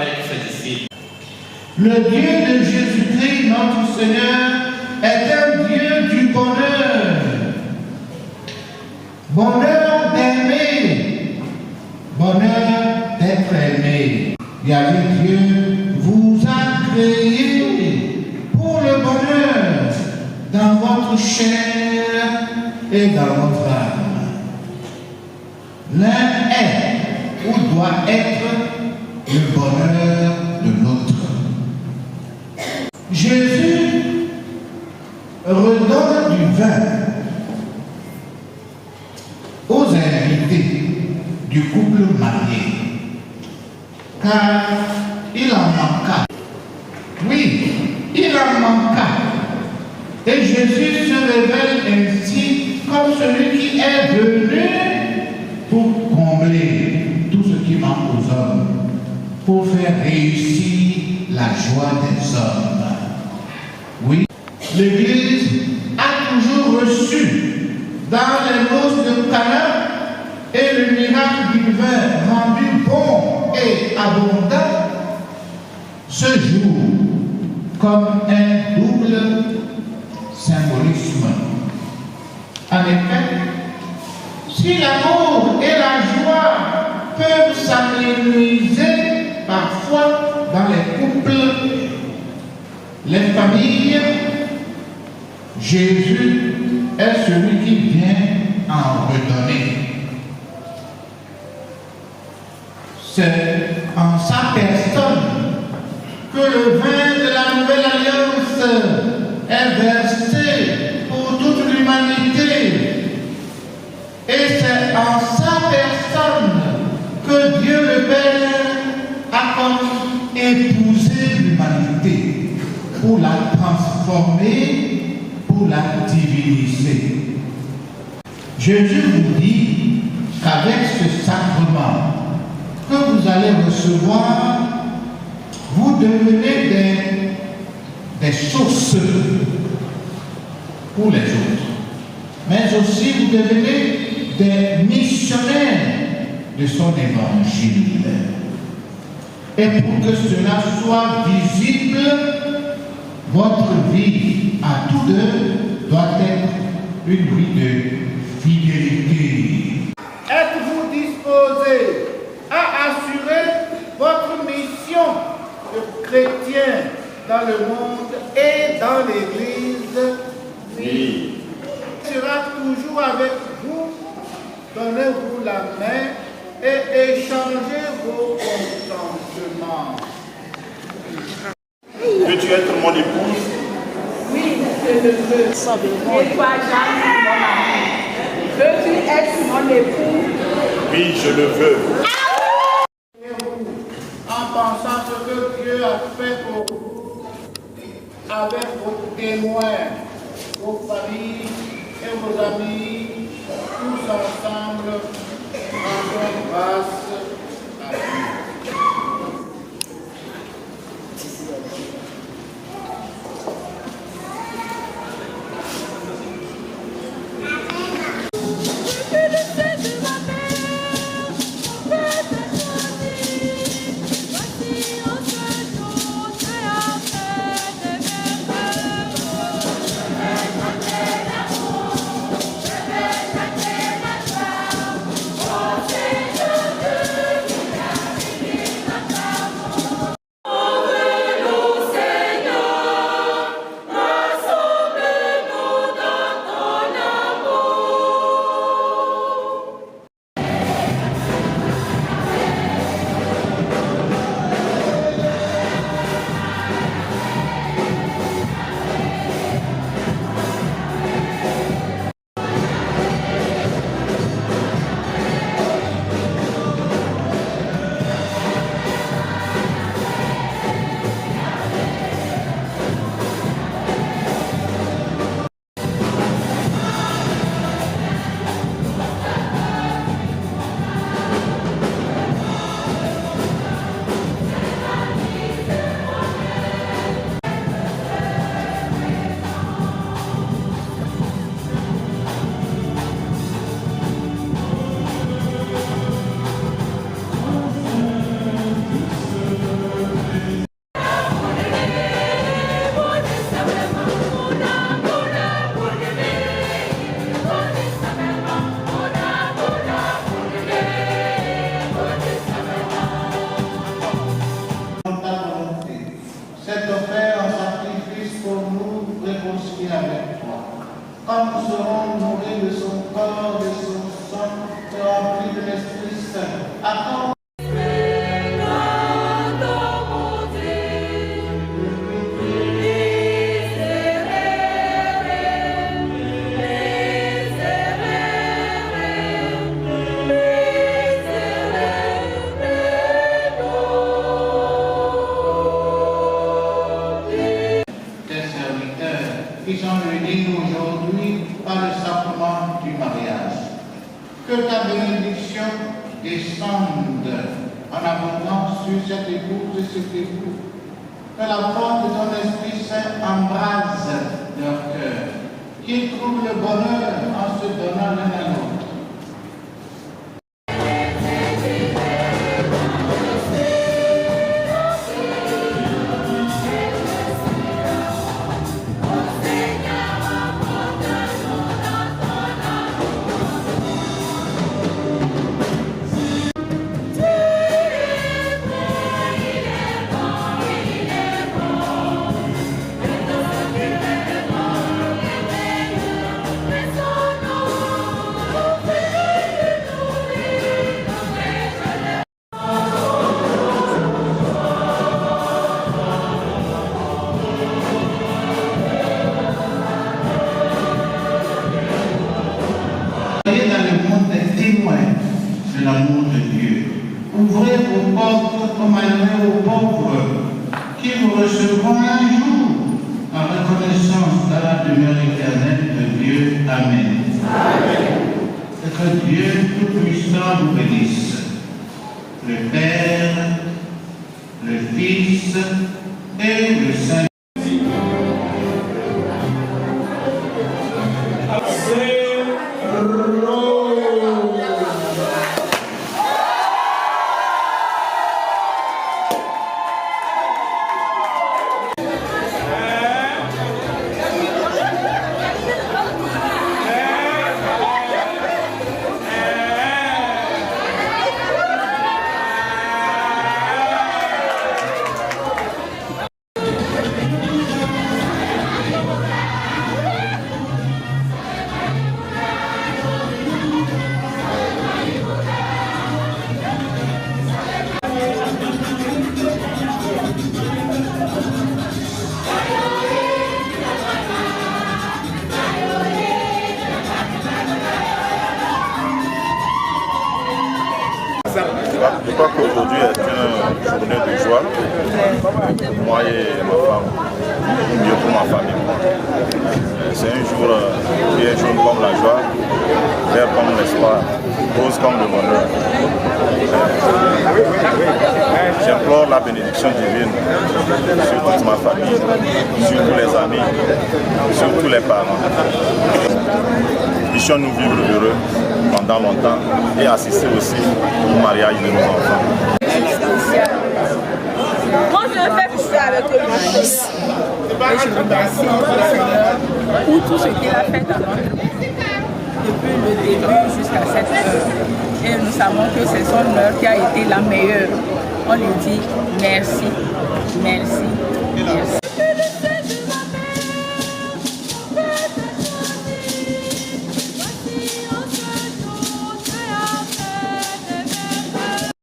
avec ses disciples. Le Dieu de Jésus-Christ, notre Seigneur, est un Dieu du bonheur. Bonheur d'aimer, bonheur d'être aimé. Yahvé Dieu vous a créé pour le bonheur dans votre chair et dans votre âme. L'un est ou doit être le bonheur de l'autre. Jésus redonne du vin aux invités du couple marié, car il en manqua. Oui, il en manqua. Et Jésus se révèle ainsi comme celui qui est venu pour combler tout ce qui manque aux hommes, pour faire réussir la joie des hommes. Oui, l'Église a toujours reçu dans les noces de Cana et le miracle du vin rendu bon et abondant ce jour comme un double symbolisme. En effet, si l'amour et la joie peuvent s'amenuiser parfois dans les couples, les familles, Jésus est celui qui vient en redonner. C'est en sa personne que le vin de la nouvelle alliance est versé pour toute l'humanité. Et c'est en sa personne que Dieu le Père a comme épousé l'humanité pour la transformer, pour la diviniser. Jésus vous dit qu'avec ce sacrement que vous allez recevoir, vous devenez des sources pour les autres, mais aussi vous devenez des missionnaires de son évangile. Et pour que cela soit visible, votre vie à tous deux doit être une vie de fidélité. Êtes-vous disposé à assurer votre mission de chrétien dans le monde et dans l'Église? Oui. Il sera toujours avec vous. Donnez-vous la main et échangez vos consentements. Veux-tu être mon épouse? Oui, je le veux. Et toi, Jeanne, mon ami, veux-tu être mon époux? Oui, je le veux. En pensant ce que Dieu a fait pour vous, avec vos témoins, vos familles et vos amis, tous ensemble, rendons grâce à Dieu. descende en abondance sur cette épouse et cet époux. Que la force de ton Esprit Saint embrase leur cœur, qu'ils trouvent le bonheur en se donnant l'un à l'autre. De l'amour de Dieu. Ouvrez vos portes comme un aux pauvres, qui vous recevront un jour en reconnaissance à la demeure éternelle de Dieu. Amen. Amen. Et que Dieu Tout-Puissant vous bénisse, le Père, le Fils et le Saint. Je crois qu'aujourd'hui est une journée de joie pour moi et ma femme, mieux pour ma famille. C'est un jour qui est jaune comme la joie, vert comme l'espoir, rose comme le bonheur. J'implore la bénédiction divine sur toute ma famille, sur tous les amis, sur tous les parents. Puissions-nous vivre heureux pendant longtemps et assister aussi au mariage de nos enfants. Moi, je le fais pour ça avec le Fils. Et je remercie le Seigneur pour tout ce qu'il a fait dans notre vie, depuis le début jusqu'à cette heure. Et nous savons que c'est son heure qui a été la meilleure. On lui dit merci, merci, merci.